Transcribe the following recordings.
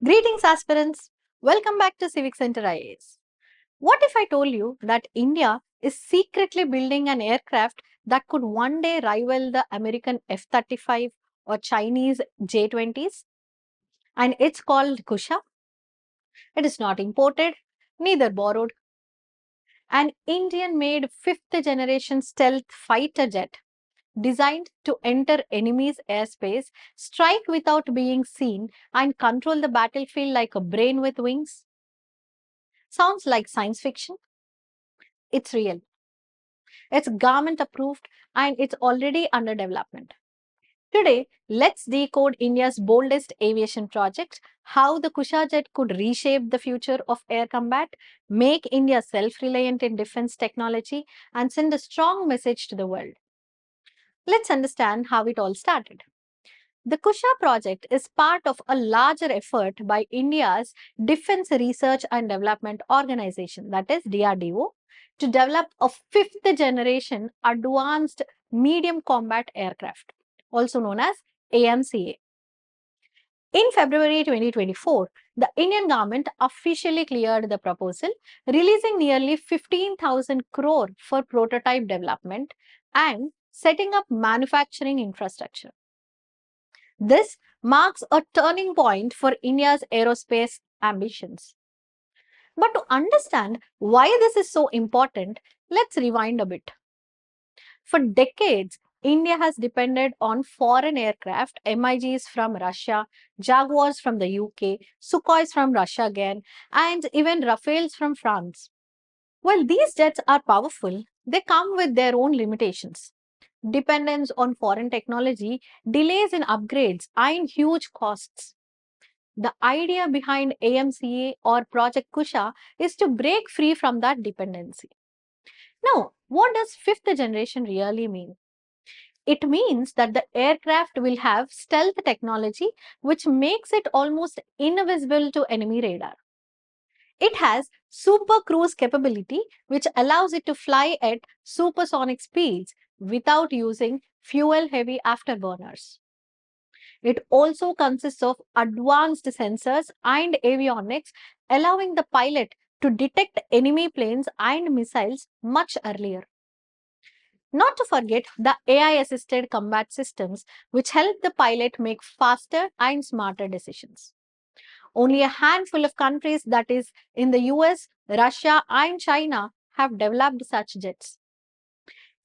Greetings, aspirants. Welcome back to CivicCentre-IAS. What if I told you that India is secretly building an aircraft that could one day rival the American F-35 or Chinese J-20s? And it's called Kusha. It is not imported, neither borrowed. An Indian-made fifth-generation stealth fighter jet designed to enter enemy's airspace, strike without being seen, and control the battlefield like a brain with wings? Sounds like science fiction? It's real. It's government approved and it's already under development. Today, let's decode India's boldest aviation project, how the Kusha jet could reshape the future of air combat, make India self-reliant in defense technology, and send a strong message to the world. Let's understand how it all started. The Kusha project is part of a larger effort by India's Defense Research and Development Organization, that is DRDO, to develop a fifth generation advanced medium combat aircraft, also known as AMCA. In February 2024, the Indian government officially cleared the proposal, releasing nearly 15,000 crore for prototype development and setting up manufacturing infrastructure. This marks a turning point for India's aerospace ambitions. But to understand why this is so important, let's rewind a bit. For decades, India has depended on foreign aircraft, MiGs from Russia, Jaguars from the UK, Sukhois from Russia again, and even Rafales from France. While these jets are powerful, they come with their own limitations. Dependence on foreign technology, delays in upgrades, and huge costs. The idea behind AMCA or Project Kusha is to break free from that dependency. Now, what does fifth generation really mean? It means that the aircraft will have stealth technology which makes it almost invisible to enemy radar. It has super cruise capability which allows it to fly at supersonic speeds without using fuel-heavy afterburners. It also consists of advanced sensors and avionics, allowing the pilot to detect enemy planes and missiles much earlier. Not to forget the AI-assisted combat systems, which help the pilot make faster and smarter decisions. Only a handful of countries, that is, in the US, Russia, and China, have developed such jets.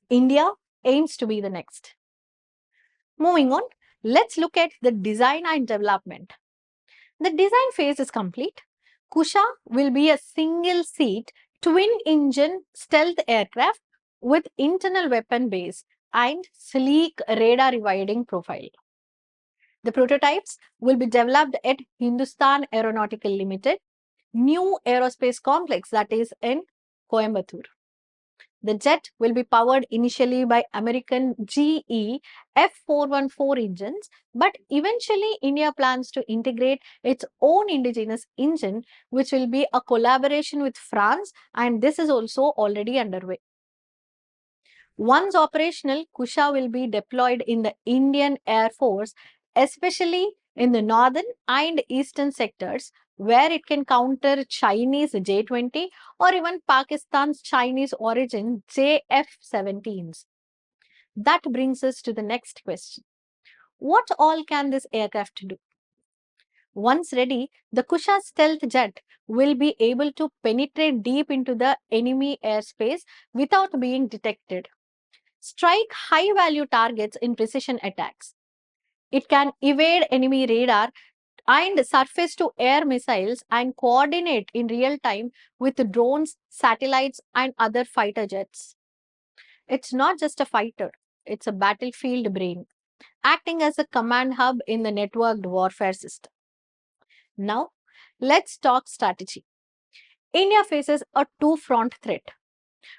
India aims to be the next. Moving on, let's look at the design and development. The design phase is complete. Kusha will be a single-seat, twin-engine stealth aircraft with internal weapon base and sleek radar-evading profile. The prototypes will be developed at Hindustan Aeronautical Limited, new aerospace complex that is in Coimbatore. The jet will be powered initially by American GE F414 engines, but eventually India plans to integrate its own indigenous engine, which will be a collaboration with France, and this is also already underway. Once operational, Kusha will be deployed in the Indian Air Force, especially in the northern and eastern sectors, where it can counter Chinese J-20 or even Pakistan's Chinese origin JF-17s. That brings us to the next question. What all can this aircraft do? Once ready, the Kusha stealth jet will be able to penetrate deep into the enemy airspace without being detected, strike high-value targets in precision attacks. It can evade enemy radar and surface-to-air missiles and coordinate in real time with drones, satellites, and other fighter jets. It's not just a fighter, it's a battlefield brain, acting as a command hub in the networked warfare system. Now, let's talk strategy. India faces a two-front threat.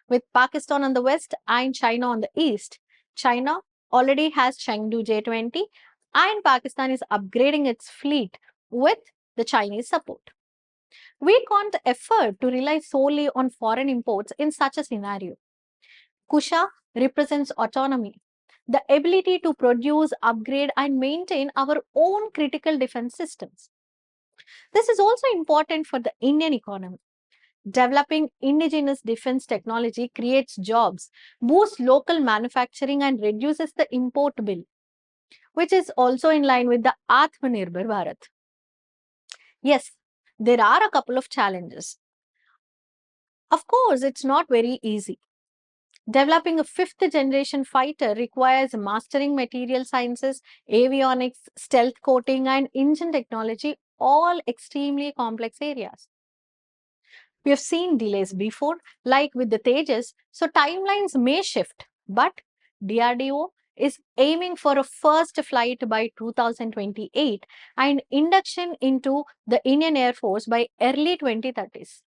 With Pakistan on the west and China on the east, China already has Chengdu J-20 and Pakistan is upgrading its fleet with the Chinese support. We can't afford to rely solely on foreign imports in such a scenario. Kusha represents autonomy, the ability to produce, upgrade, and maintain our own critical defense systems. This is also important for the Indian economy. Developing indigenous defense technology creates jobs, boosts local manufacturing, and reduces the import bill, which is also in line with the Atmanirbhar Bharat. Yes, there are a couple of challenges. Of course, it's not very easy. Developing a fifth generation fighter requires mastering material sciences, avionics, stealth coating, and engine technology, all extremely complex areas. We have seen delays before, like with the Tejas, so timelines may shift, but DRDO is aiming for a first flight by 2028 and induction into the Indian Air Force by early 2030s.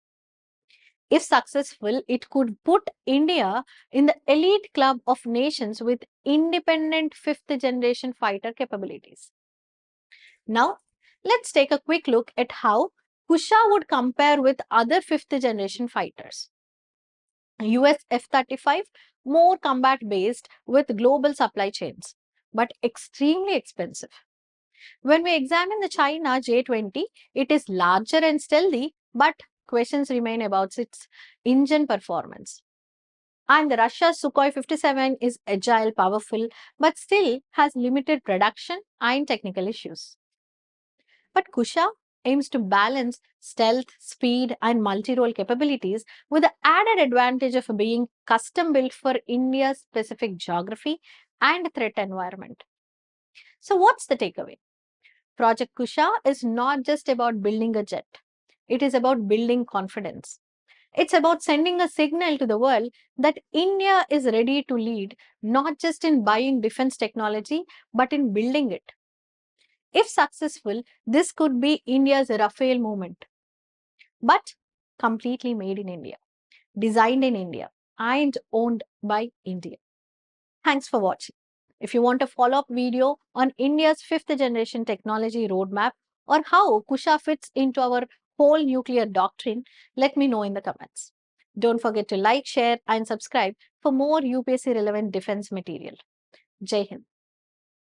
If successful, it could put India in the elite club of nations with independent fifth generation fighter capabilities. Now, let's take a quick look at how Kusha would compare with other fifth generation fighters. US F-35, more combat based with global supply chains, but extremely expensive. When we examine the China J-20, it is larger and stealthy, but questions remain about its engine performance. And the Russia's Sukhoi 57 is agile, powerful, but still has limited production and technical issues. But Kusha aims to balance stealth, speed, and multi-role capabilities with the added advantage of being custom built for India's specific geography and threat environment. So, what's the takeaway? Project Kusha is not just about building a jet, it is about building confidence. It's about sending a signal to the world that India is ready to lead, not just in buying defense technology, but in building it. If successful, this could be India's Rafale movement, but completely made in India, designed in India, and owned by India. Thanks for watching. If you want a follow-up video on India's fifth generation technology roadmap or how Kusha fits into our whole nuclear doctrine, let me know in the comments. Don't forget to like, share, and subscribe for more UPSC relevant defense material. Jai Hind.